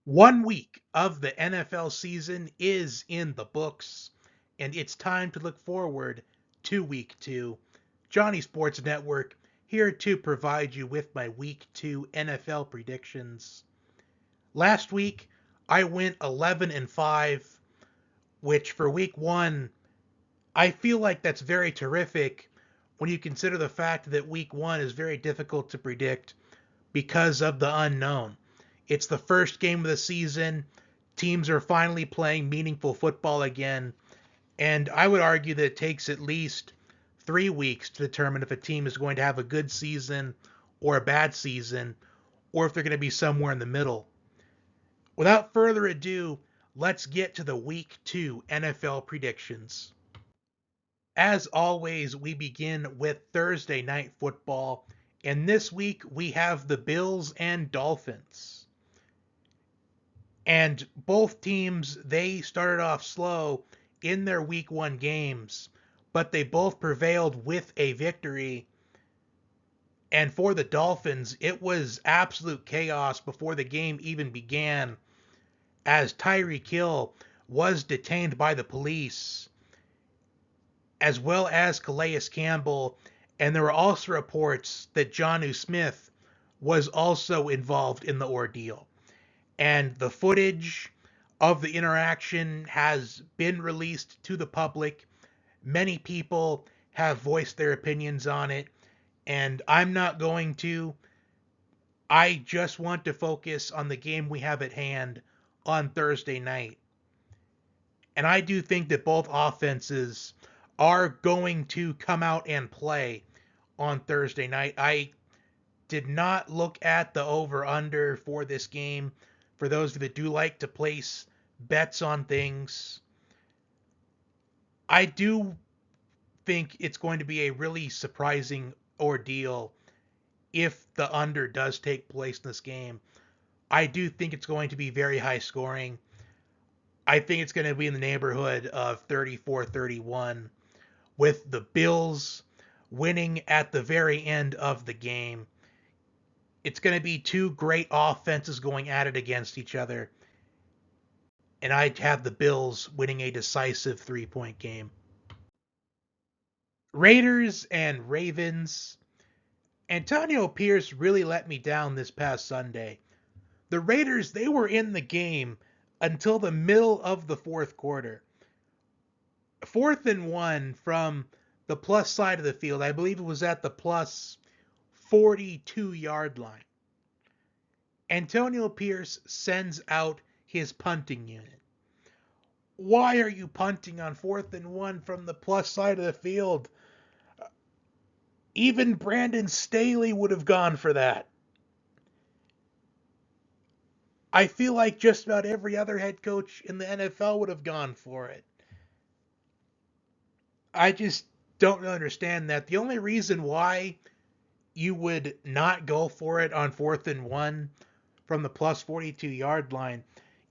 1 week of the NFL season is in the books, and it's time to look forward to week 2. Johnny Sports Network here to provide you with my week 2 NFL predictions. Last week, I went 11-5, which for week 1, I feel like that's very terrific when you consider the fact that week 1 is very difficult to predict because of the unknown. It's the first game of the season. Teams are finally playing meaningful football again. And I would argue that it takes at least 3 weeks to determine if a team is going to have a good season or a bad season, or if they're going to be somewhere in the middle. Without further ado, let's get to the Week 2 NFL predictions. As always, we begin with Thursday night football, and this week we have the Bills and Dolphins. And both teams, they started off slow in their week 1 games, but they both prevailed with a victory. And for the Dolphins, it was absolute chaos before the game even began, as Tyreek Hill was detained by the police, as well as Calais Campbell. And there were also reports that Jonnu Smith was also involved in the ordeal. And the footage of the interaction has been released to the public. Many people have voiced their opinions on it, and I'm not going to. I just want to focus on the game we have at hand on Thursday night. And I do think that both offenses are going to come out and play on Thursday night. I did not look at the over-under for this game. For those of you that do like to place bets on things, I do think it's going to be a really surprising ordeal if the under does take place in this game. I do think it's going to be very high scoring. I think it's going to be in the neighborhood of 34-31, with the Bills winning at the very end of the game. It's going to be two great offenses going at it against each other, and I have the Bills winning a decisive 3-point game. Raiders and Ravens. Antonio Pierce really let me down this past Sunday. The Raiders, they were in the game until the middle of the fourth quarter. 4th and 1 from the plus side of the field. I believe it was at the plus 42-yard line. Antonio Pierce sends out his punting unit. Why are you punting on 4th and 1 from the plus side of the field? Even Brandon Staley would have gone for that. I feel like just about every other head coach in the NFL would have gone for it. I just don't understand that. The only reason why you would not go for it on 4th and 1 from the plus 42-yard line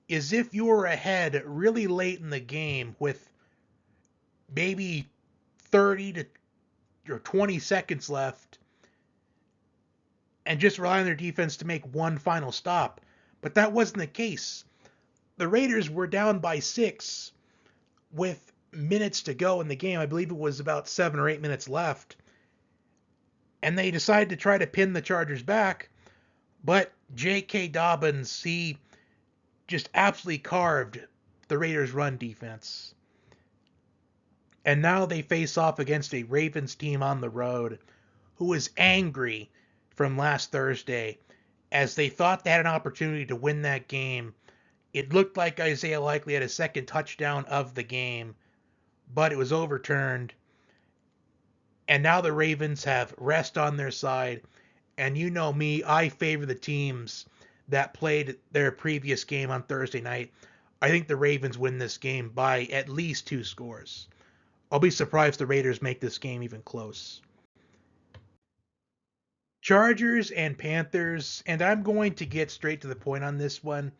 is if you were ahead really late in the game with maybe 30 to or 20 seconds left and just rely on their defense to make one final stop. But that wasn't the case. The Raiders were down by 6 with minutes to go in the game. I believe it was about 7 or 8 minutes left. And they decided to try to pin the Chargers back. But J.K. Dobbins, he just absolutely carved the Raiders' run defense. And now they face off against a Ravens team on the road who is angry from last Thursday, as they thought they had an opportunity to win that game. It looked like Isaiah Likely had a second touchdown of the game, but it was overturned. And now the Ravens have rest on their side. And you know me, I favor the teams that played their previous game on Thursday night. I think the Ravens win this game by at least 2 scores. I'll be surprised if the Raiders make this game even close. Chargers and Panthers, and I'm going to get straight to the point on this one.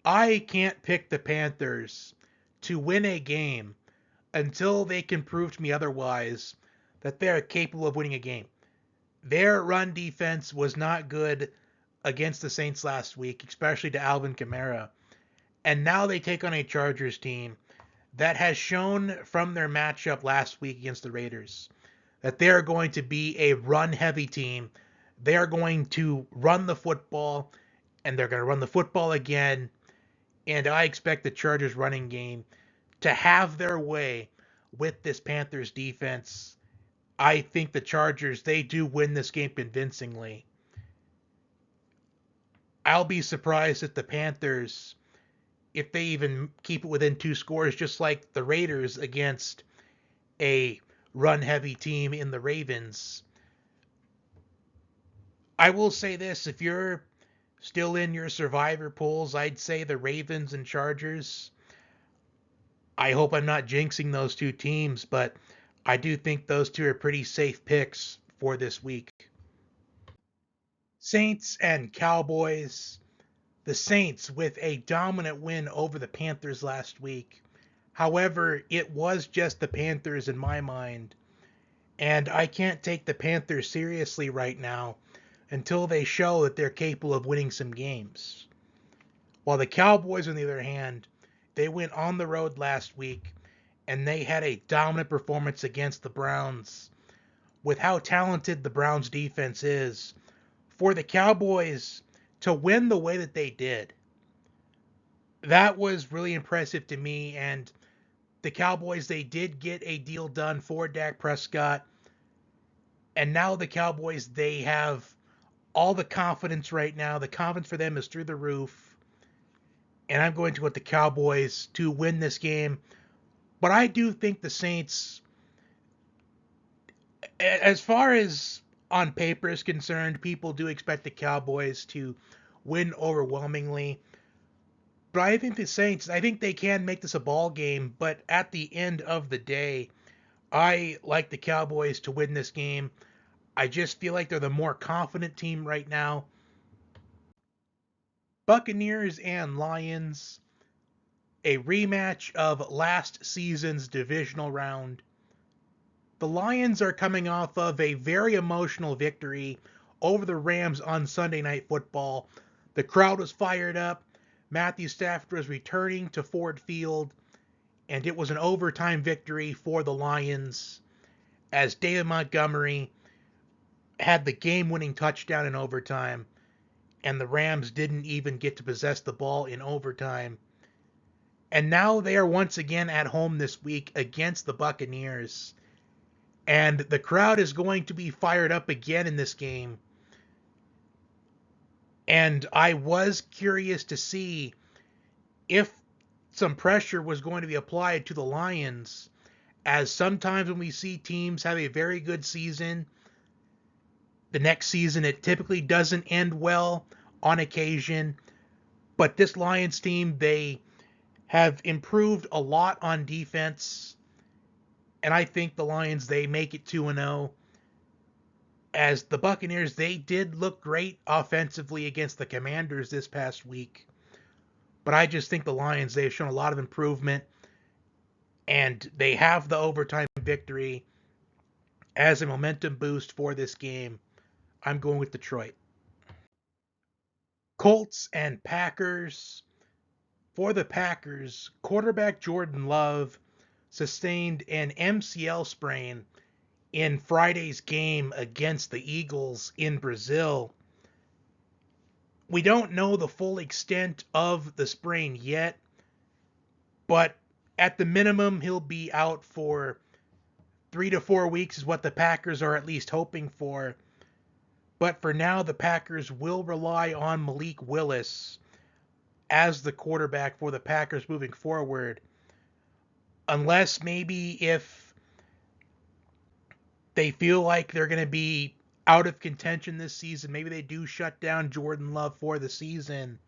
I can't pick the Panthers to win a game until they can prove to me otherwise that they are capable of winning a game. Their run defense was not good against the Saints last week, especially to Alvin Kamara. And now they take on a Chargers team that has shown from their matchup last week against the Raiders that they are going to be a run-heavy team. They are going to run the football, and they're going to run the football again. And I expect the Chargers running game to have their way with this Panthers defense. I think the Chargers, they do win this game convincingly. I'll be surprised if the Panthers, if they even keep it within 2 scores, just like the Raiders against a run-heavy team in the Ravens. I will say this, if you're still in your survivor pools, I'd say the Ravens and Chargers. I hope I'm not jinxing those two teams, but I do think those two are pretty safe picks for this week. Saints and Cowboys. The Saints with a dominant win over the Panthers last week. However, it was just the Panthers in my mind, and I can't take the Panthers seriously right now until they show that they're capable of winning some games. While the Cowboys, on the other hand, they went on the road last week, and they had a dominant performance against the Browns. With how talented the Browns defense is, for the Cowboys to win the way that they did, that was really impressive to me. And the Cowboys, they did get a deal done for Dak Prescott, and now the Cowboys, they have all the confidence right now. The confidence for them is through the roof, and I'm going to put the Cowboys to win this game. But I do think the Saints, as far as on paper is concerned, people do expect the Cowboys to win overwhelmingly. But I think the Saints, I think they can make this a ball game, but at the end of the day, I like the Cowboys to win this game. I just feel like they're the more confident team right now. Buccaneers and Lions, a rematch of last season's divisional round. The Lions are coming off of a very emotional victory over the Rams on Sunday Night Football. The crowd was fired up. Matthew Stafford was returning to Ford Field, and it was an overtime victory for the Lions as David Montgomery had the game-winning touchdown in overtime, and the Rams didn't even get to possess the ball in overtime. And now they are once again at home this week against the Buccaneers, and the crowd is going to be fired up again in this game. And I was curious to see if some pressure was going to be applied to the Lions, as sometimes when we see teams have a very good season, the next season it typically doesn't end well on occasion. But this Lions team, they have improved a lot on defense, and I think the Lions, they make it 2-0. As the Buccaneers, they did look great offensively against the Commanders this past week. But I just think the Lions, they've shown a lot of improvement, and they have the overtime victory as a momentum boost for this game. I'm going with Detroit. Colts and Packers. For the Packers, quarterback Jordan Love sustained an MCL sprain in Friday's game against the Eagles in Brazil. We don't know the full extent of the sprain yet, but at the minimum, he'll be out for 3 to 4 weeks is what the Packers are at least hoping for. But for now, the Packers will rely on Malik Willis as the quarterback for the Packers moving forward. Unless maybe if they feel like they're going to be out of contention this season, maybe they do shut down Jordan Love for the season.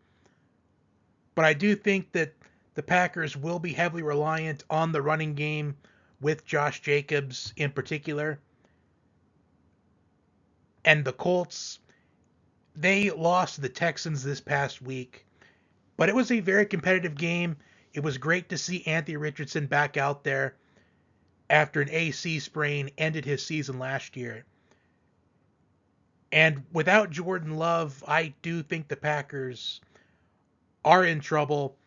But I do think that the Packers will be heavily reliant on the running game with Josh Jacobs in particular. And the Colts, they lost to the Texans this past week. But it was a very competitive game. It was great to see Anthony Richardson back out there after an AC sprain ended his season last year. And without Jordan Love, I do think the Packers are in trouble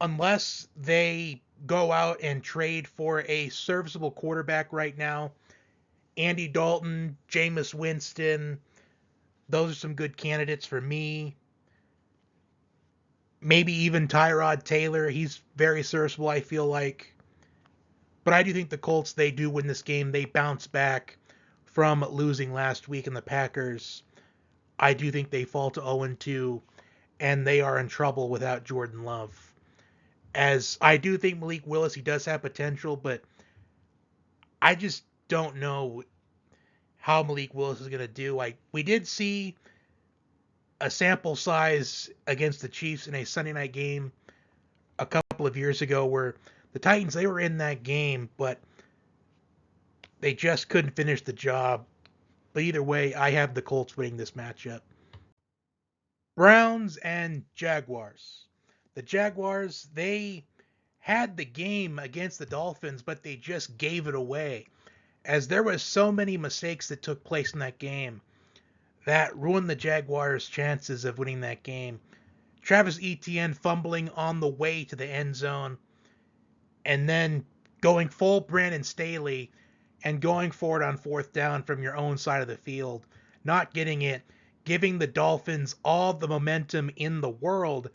unless they go out and trade for a serviceable quarterback right now. Andy Dalton, Jameis Winston, those are some good candidates for me. Maybe even Tyrod Taylor. He's very serviceable, I feel like. But I do think the Colts, they do win this game. They bounce back from losing last week, and the Packers, I do think they fall to 0-2, and they are in trouble without Jordan Love. As I do think Malik Willis, he does have potential, but I just don't know how Malik Willis is going to do. We did see a sample size against the Chiefs in a Sunday night game a couple of years ago where the Titans, they were in that game, but they just couldn't finish the job. But either way, I have the Colts winning this matchup. Browns and Jaguars. The Jaguars, they had the game against the Dolphins, but they just gave it away. As there was so many mistakes that took place in that game that ruined the Jaguars' chances of winning that game. Travis Etienne fumbling on the way to the end zone, and then going full Brandon Staley and going for it on fourth down from your own side of the field, not getting it, giving the Dolphins all the momentum in the world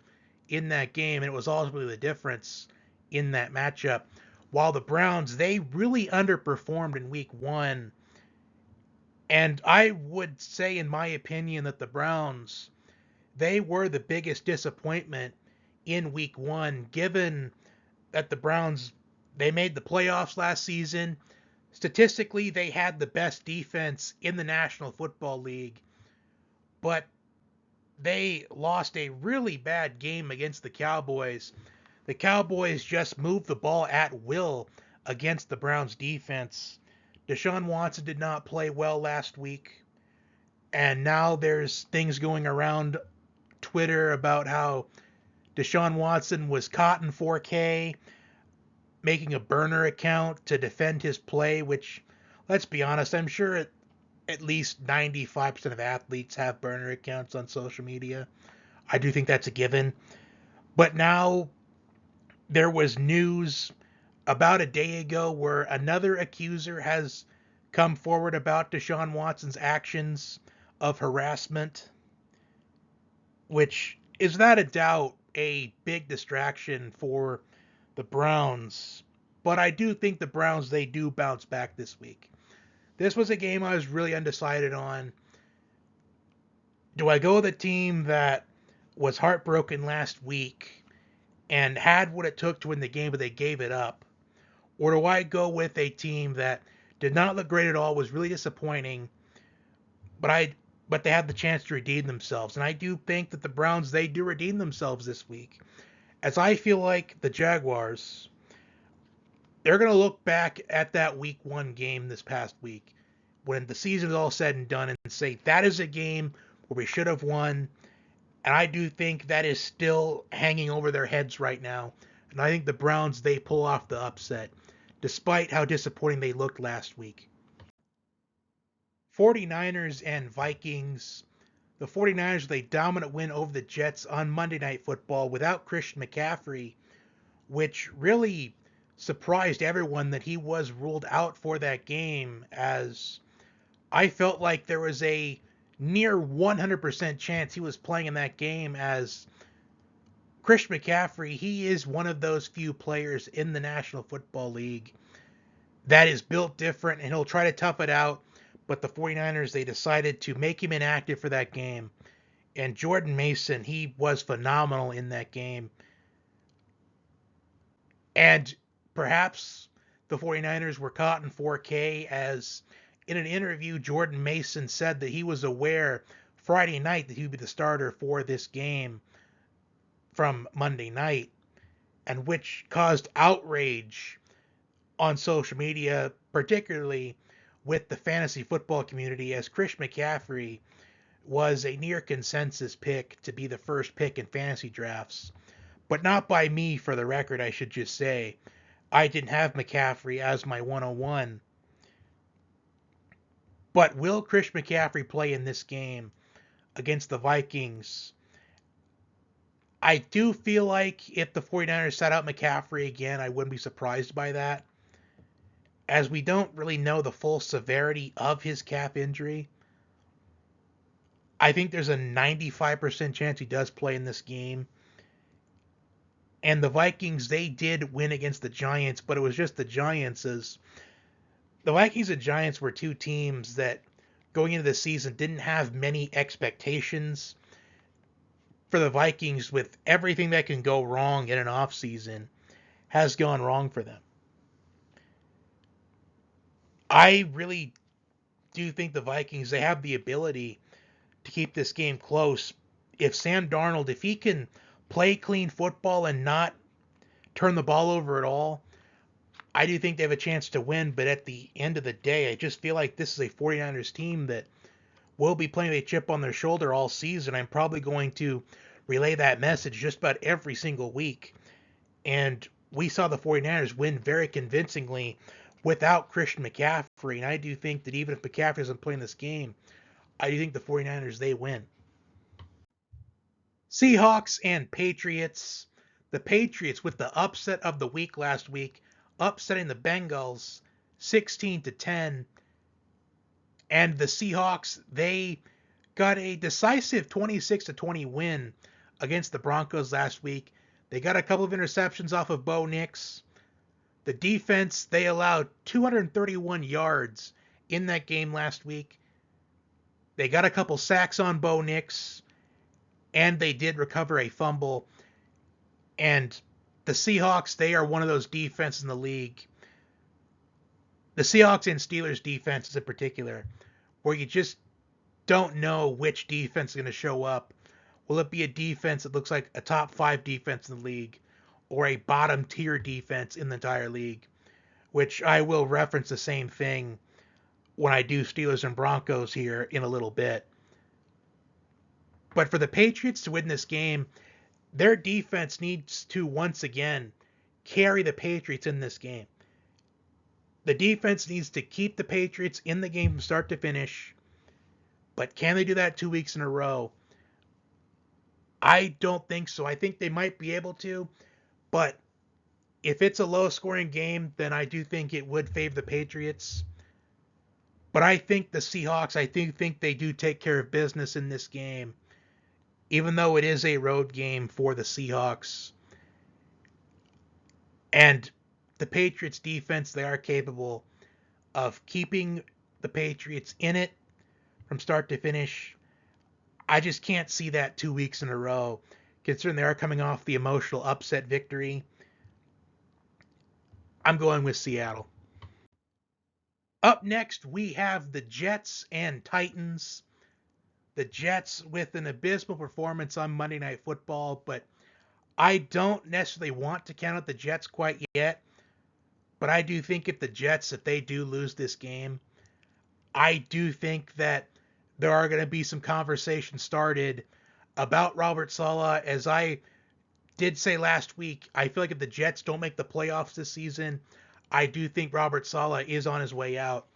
in that game, and it was ultimately the difference in that matchup. While the Browns, they really underperformed in week one. And I would say, in my opinion, that the Browns, they were the biggest disappointment in week one, given that the Browns, they made the playoffs last season. Statistically, they had the best defense in the National Football League, but they lost a really bad game against the Cowboys. The Cowboys just moved the ball at will against the Browns defense. Deshaun Watson did not play well last week, and now there's things going around Twitter about how Deshaun Watson was caught in 4K making a burner account to defend his play, which, let's be honest, I'm sure at least 95% of athletes have burner accounts on social media. I do think that's a given. But now there was news about a day ago where another accuser has come forward about Deshaun Watson's actions of harassment, which is without a doubt a big distraction for the Browns. But I do think the Browns, they do bounce back this week. This was a game I was really undecided on. Do I go with a team that was heartbroken last week and had what it took to win the game, but they gave it up? Or do I go with a team that did not look great at all, was really disappointing, but they had the chance to redeem themselves? And I do think that the Browns, they do redeem themselves this week. As I feel like the Jaguars, they're going to look back at that week one game this past week when the season is all said and done and say, that is a game where we should have won. And I do think that is still hanging over their heads right now. And I think the Browns, they pull off the upset, despite how disappointing they looked last week. 49ers and Vikings. The 49ers with a dominant win over the Jets on Monday Night Football without Christian McCaffrey, which really surprised everyone that he was ruled out for that game, as I felt like there was a near 100% chance he was playing in that game, as Christian McCaffrey, he is one of those few players in the National Football League that is built different, and he'll try to tough it out. But the 49ers, they decided to make him inactive for that game. And Jordan Mason, he was phenomenal in that game. And perhaps the 49ers were caught in 4K, as in an interview, Jordan Mason said that he was aware Friday night that he would be the starter for this game from Monday night, and which caused outrage on social media, particularly with the fantasy football community, as Christian McCaffrey was a near consensus pick to be the first pick in fantasy drafts. But not by me, for the record, I should just say. I didn't have McCaffrey as my 101. But will Christian McCaffrey play in this game against the Vikings? I do feel like if the 49ers set out McCaffrey again, I wouldn't be surprised by that, as we don't really know the full severity of his calf injury. I think there's a 95% chance he does play in this game. And the Vikings, they did win against the Giants, but it was just the Giants. As the Vikings and Giants were two teams that going into the season didn't have many expectations. For the Vikings, with everything that can go wrong in an offseason, has gone wrong for them. I really do think the Vikings, they have the ability to keep this game close. If Sam Darnold, if he can play clean football and not turn the ball over at all, I do think they have a chance to win. But at the end of the day, I just feel like this is a 49ers team that will be playing with a chip on their shoulder all season. I'm probably going to relay that message just about every single week. And we saw the 49ers win very convincingly without Christian McCaffrey. And I do think that even if McCaffrey isn't playing this game, I do think the 49ers, they win. Seahawks and Patriots. The Patriots with the upset of the week last week, upsetting the Bengals 16-10. And the Seahawks, they got a decisive 26-20 win against the Broncos last week. They got a couple of interceptions off of Bo Nix. The defense, they allowed 231 yards in that game last week. They got a couple sacks on Bo Nix, and they did recover a fumble. And the Seahawks, they are one of those defenses in the league. The Seahawks and Steelers defenses in particular, where you just don't know which defense is going to show up. Will it be a defense that looks like a top 5 defense in the league, or a bottom tier defense in the entire league? Which I will reference the same thing when I do Steelers and Broncos here in a little bit. But for the Patriots to win this game, their defense needs to once again carry the Patriots in this game. The defense needs to keep the Patriots in the game from start to finish. But can they do that 2 weeks in a row? I don't think so. I think they might be able to. But if it's a low-scoring game, then I do think it would favor the Patriots. But I think the Seahawks, I think they do take care of business in this game, even though it is a road game for the Seahawks. And the Patriots defense, they are capable of keeping the Patriots in it from start to finish. I just can't see that 2 weeks in a row, considering they are coming off the emotional upset victory. I'm going with Seattle. Up next, we have the Jets and Titans. The Jets with an abysmal performance on Monday Night Football, but I don't necessarily want to count out the Jets quite yet. But I do think if they do lose this game, I do think that there are going to be some conversations started about Robert Saleh. As I did say last week, I feel like if the Jets don't make the playoffs this season, I do think Robert Saleh is on his way out.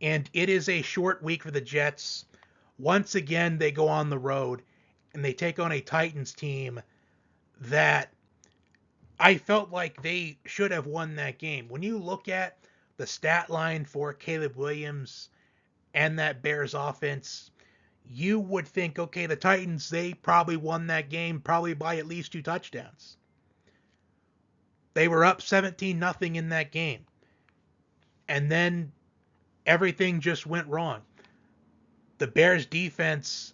And it is a short week for the Jets. Once again, they go on the road, and they take on a Titans team that I felt like they should have won that game. When you look at the stat line for Caleb Williams and that Bears offense, you would think, okay, the Titans, they probably won that game probably by at least 2 touchdowns. They were up 17-0 in that game. And then everything just went wrong. The Bears defense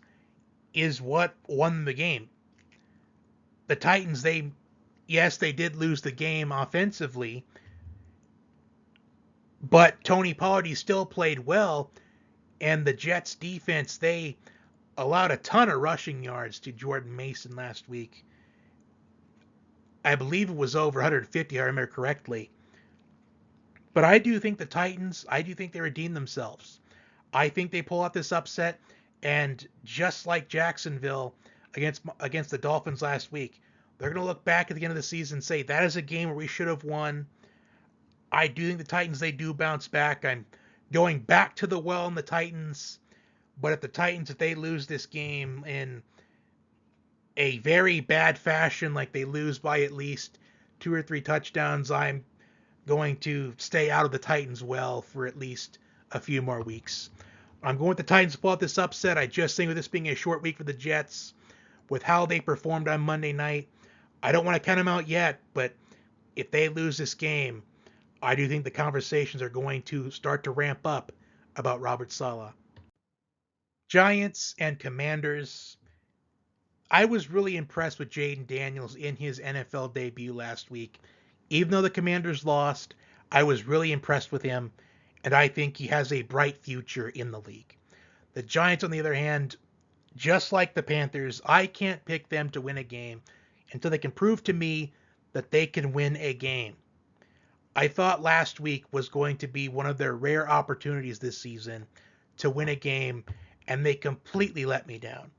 is what won the game. The Titans, yes, they did lose the game offensively, but Tony Pollard, he still played well, and the Jets defense, they allowed a ton of rushing yards to Jordan Mason last week. I believe it was over 150, if I remember correctly. But I do think the Titans, I do think they redeem themselves. I think they pull out this upset, and just like Jacksonville against the Dolphins last week, they're going to look back at the end of the season and say, that is a game where we should have won. I do think the Titans, they do bounce back. I'm going back to the well in the Titans. But if the Titans, if they lose this game in a very bad fashion, like they lose by at least 2 or 3 touchdowns, I'm going to stay out of the Titans well for at least a few more weeks. I'm going with the Titans to pull out this upset. I just think with this being a short week for the Jets, with how they performed on Monday night, I don't want to count them out yet, but if they lose this game, I do think the conversations are going to start to ramp up about Robert Saleh. Giants and Commanders. I was really impressed with Jaden Daniels in his NFL debut last week. Even though the Commanders lost, I was really impressed with him, and I think he has a bright future in the league. The Giants, on the other hand, just like the Panthers, I can't pick them to win a game until they can prove to me that they can win a game. I thought last week was going to be one of their rare opportunities this season to win a game, and they completely let me down.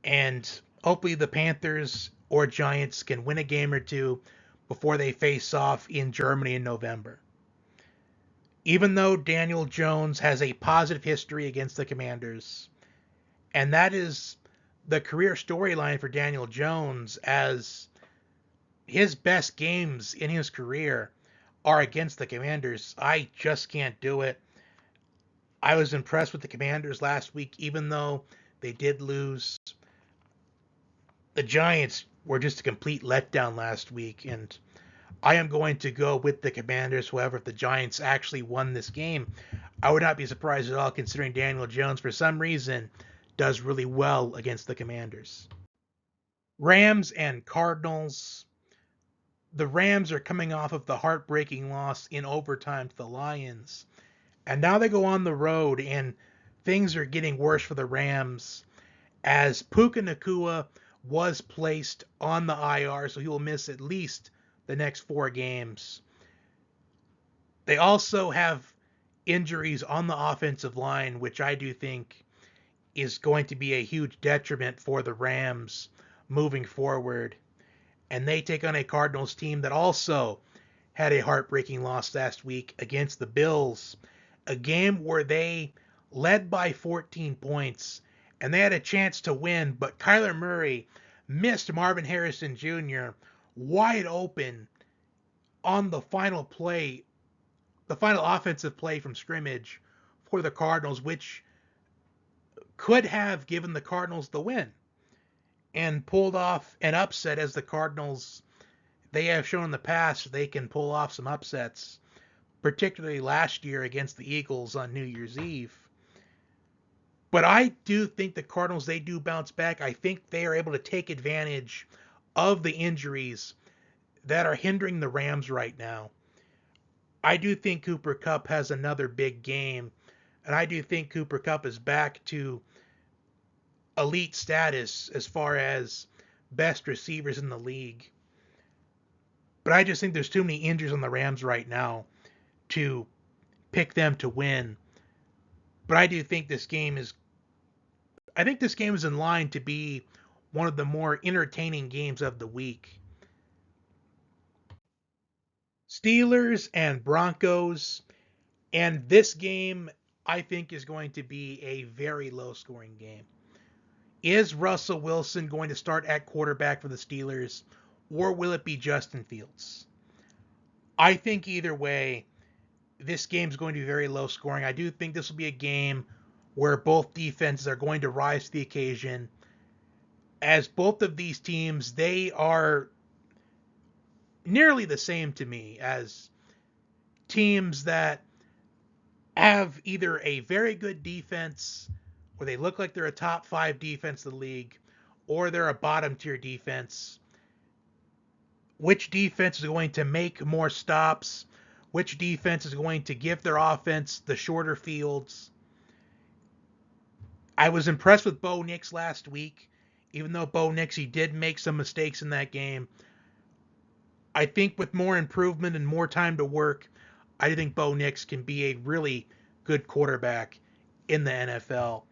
And hopefully the Panthers or Giants can win a game or two before they face off in Germany in November. Even though Daniel Jones has a positive history against the Commanders, and that is the career storyline for Daniel Jones, as his best games in his career are against the Commanders. I just can't do it. I was impressed with the Commanders last week, even though they did lose. The Giants were just a complete letdown last week, and I am going to go with the Commanders. However, if the Giants actually won this game, I would not be surprised at all, considering Daniel Jones, for some reason, does really well against the Commanders. Rams and Cardinals. The Rams are coming off of the heartbreaking loss in overtime to the Lions. And now they go on the road, and things are getting worse for the Rams, as Puka Nacua was placed on the IR, so he will miss at least the next 4 games. They also have injuries on the offensive line, which I do think is going to be a huge detriment for the Rams moving forward. And they take on a Cardinals team that also had a heartbreaking loss last week against the Bills, a game where they led by 14 points and they had a chance to win, but Kyler Murray missed Marvin Harrison Jr. wide open on the final play, the final offensive play from scrimmage for the Cardinals, which could have given the Cardinals the win and pulled off an upset, as the Cardinals, they have shown in the past they can pull off some upsets, particularly last year against the Eagles on New Year's Eve. But I do think the Cardinals, they do bounce back. I think they are able to take advantage of the injuries that are hindering the Rams right now. I do think Cooper Kupp has another big game, and I do think Cooper Kupp is back to elite status as far as best receivers in the league. But I just think there's too many injuries on the Rams right now to pick them to win. But I do think this game is in line to be one of the more entertaining games of the week. Steelers and Broncos. And this game, I think, is going to be a very low-scoring game. Is Russell Wilson going to start at quarterback for the Steelers, or will it be Justin Fields? I think either way, this game is going to be very low-scoring. I do think this will be a game where both defenses are going to rise to the occasion, as both of these teams, they are nearly the same to me as teams that have either a very good defense, where they look like they're a top 5 defense in the league, or they're a bottom tier defense. Which defense is going to make more stops? Which defense is going to give their offense the shorter fields? I was impressed with Bo Nix last week, even though Bo Nix, he did make some mistakes in that game. I think with more improvement and more time to work, I think Bo Nix can be a really good quarterback in the NFL.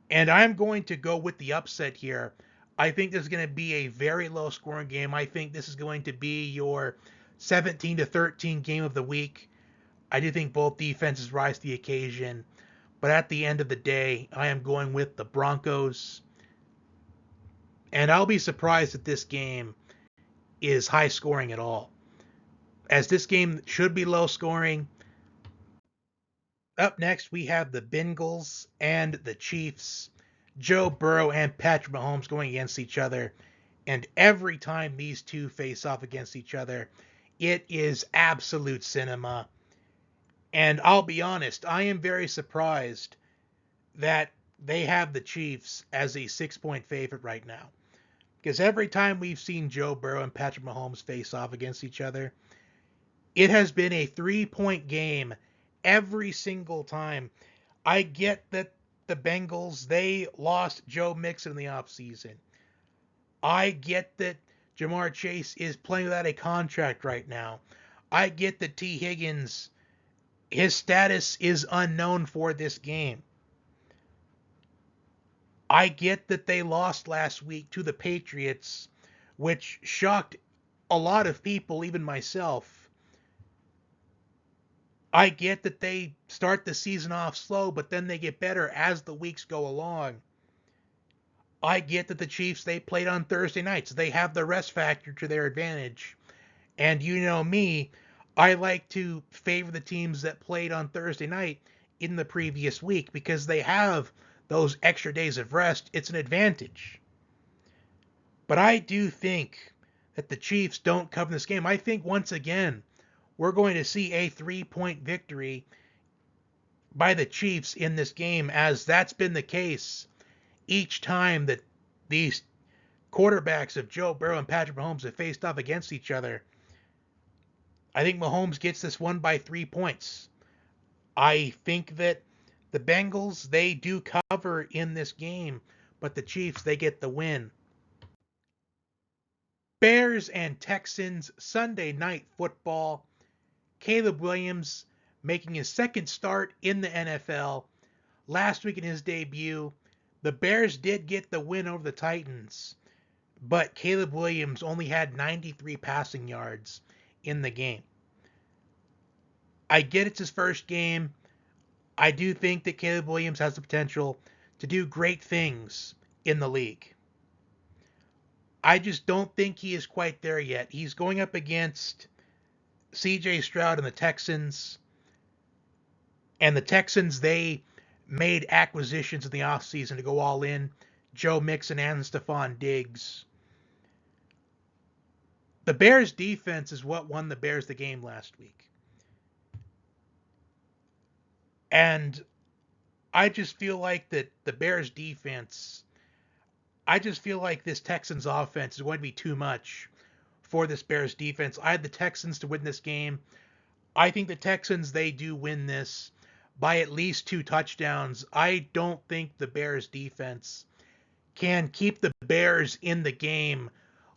And I'm going to go with the upset here. I think this is going to be a very low-scoring game. I think this is going to be your 17-13 game of the week. I do think both defenses rise to the occasion. But at the end of the day, I am going with the Broncos. And I'll be surprised if this game is high scoring at all, as this game should be low scoring. Up next, we have the Bengals and the Chiefs. Joe Burrow and Patrick Mahomes going against each other. And every time these two face off against each other, it is absolute cinema. And I'll be honest, I am very surprised that they have the Chiefs as a 6-point favorite right now. Because every time we've seen Joe Burrow and Patrick Mahomes face off against each other, it has been a 3-point game every single time. I get that the Bengals, they lost Joe Mixon in the offseason. I get that Jamar Chase is playing without a contract right now. I get that T. Higgins, his status is unknown for this game. I get that they lost last week to the Patriots, which shocked a lot of people, even myself. I get that they start the season off slow, but then they get better as the weeks go along. I get that the Chiefs, they played on Thursday nights. They have the rest factor to their advantage. And you know me, I like to favor the teams that played on Thursday night in the previous week because they have those extra days of rest. It's an advantage. But I do think that the Chiefs don't cover this game. I think once again, we're going to see a 3-point victory by the Chiefs in this game, as that's been the case each time that these quarterbacks of Joe Burrow and Patrick Mahomes have faced off against each other. I think Mahomes gets this one by 3 points. I think that the Bengals, they do cover in this game, but the Chiefs, they get the win. Bears and Texans, Sunday Night Football. Caleb Williams making his second start in the NFL. Last week in his debut, the Bears did get the win over the Titans, but Caleb Williams only had 93 passing yards in the game. I get it's his first game. I do think that Caleb Williams has the potential to do great things in the league. I just don't think he is quite there yet. He's going up against C.J. Stroud and the Texans. And the Texans, they made acquisitions in the offseason to go all in. Joe Mixon and Stephon Diggs. The Bears' defense is what won the Bears the game last week. And I just feel like that the Bears' defense, I just feel like this Texans offense is going to be too much for this Bears defense. I had the Texans to win this game. I think the Texans, they do win this by at least 2 touchdowns. I don't think the Bears defense can keep the Bears in the game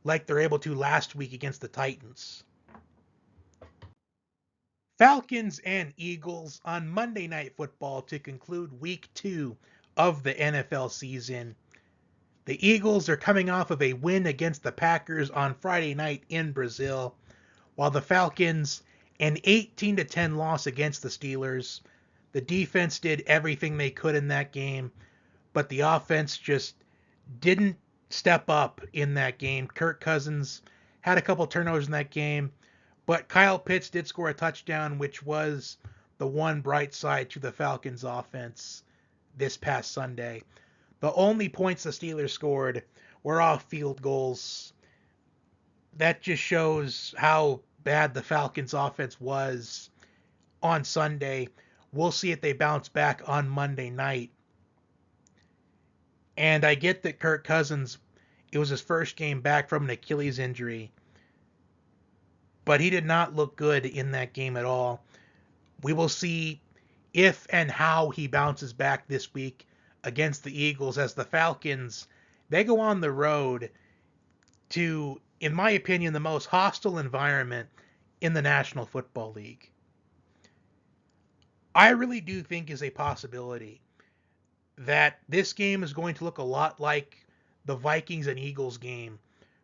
like they're able to last week against the Titans. Falcons and Eagles on Monday Night Football to conclude week 2 of the NFL season. The Eagles are coming off of a win against the Packers on Friday night in Brazil, while the Falcons, an 18-10 loss against the Steelers. The defense did everything they could in that game, but the offense just didn't step up in that game. Kirk Cousins had a couple turnovers in that game, but Kyle Pitts did score a touchdown, which was the one bright side to the Falcons offense this past Sunday. The only points the Steelers scored were off field goals. That just shows how bad the Falcons offense was on Sunday. We'll see if they bounce back on Monday night. And I get that Kirk Cousins, it was his first game back from an Achilles injury, but he did not look good in that game at all. We will see if and how he bounces back this week against the Eagles, as the Falcons, they go on the road to, in my opinion, the most hostile environment in the National Football League. I really do think is a possibility that this game is going to look a lot like the Vikings and Eagles game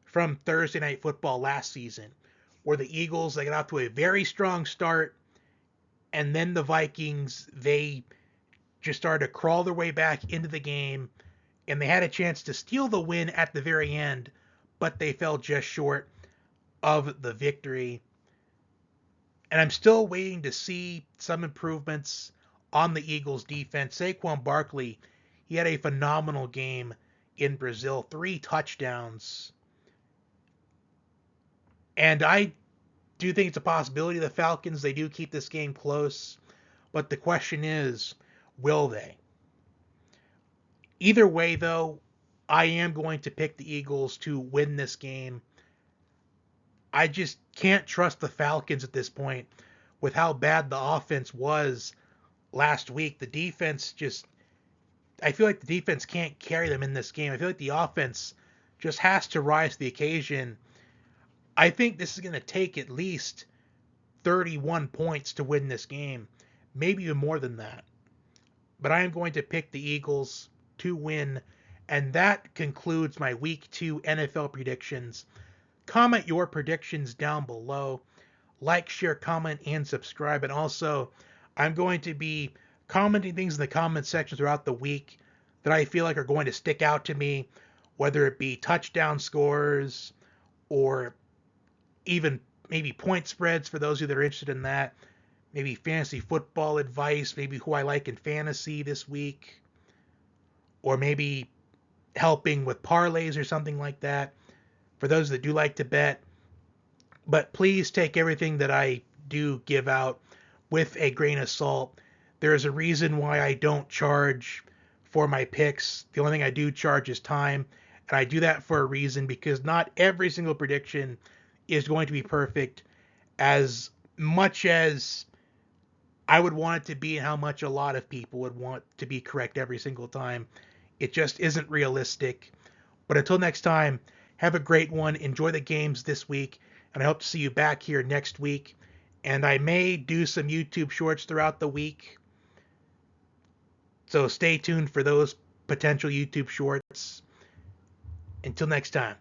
from Thursday Night Football last season, where the Eagles, they got off to a very strong start, And then the Vikings, they just started to crawl their way back into the game, and they had a chance to steal the win at the very end, but they fell just short of the victory. And I'm still waiting to see some improvements on the Eagles' defense. Saquon Barkley, he had a phenomenal game in Brazil, 3 touchdowns. And I do think it's a possibility the Falcons, they do keep this game close. But the question is, will they? Either way, though, I am going to pick the Eagles to win this game. I just can't trust the Falcons at this point with how bad the offense was last week. The defense just, I feel like the defense can't carry them in this game. I feel like the offense just has to rise to the occasion. I think this is going to take at least 31 points to win this game, maybe even more than that. But I am going to pick the Eagles to win, and that concludes my Week 2 NFL predictions. Comment your predictions down below. Like, share, comment, and subscribe. And also, I'm going to be commenting things in the comment section throughout the week that I feel like are going to stick out to me, whether it be touchdown scores or even maybe point spreads for those of you that are interested in that. Maybe fantasy football advice, maybe who I like in fantasy this week, or maybe helping with parlays or something like that for those that do like to bet. But please take everything that I do give out with a grain of salt. There is a reason why I don't charge for my picks. The only thing I do charge is time, and I do that for a reason, because not every single prediction is going to be perfect, as much as I would want it to be, and how much a lot of people would want to be correct every single time. It just isn't realistic. But until next time, have a great one. Enjoy the games this week, and I hope to see you back here next week. And I may do some YouTube shorts throughout the week, so stay tuned for those potential YouTube shorts. Until next time.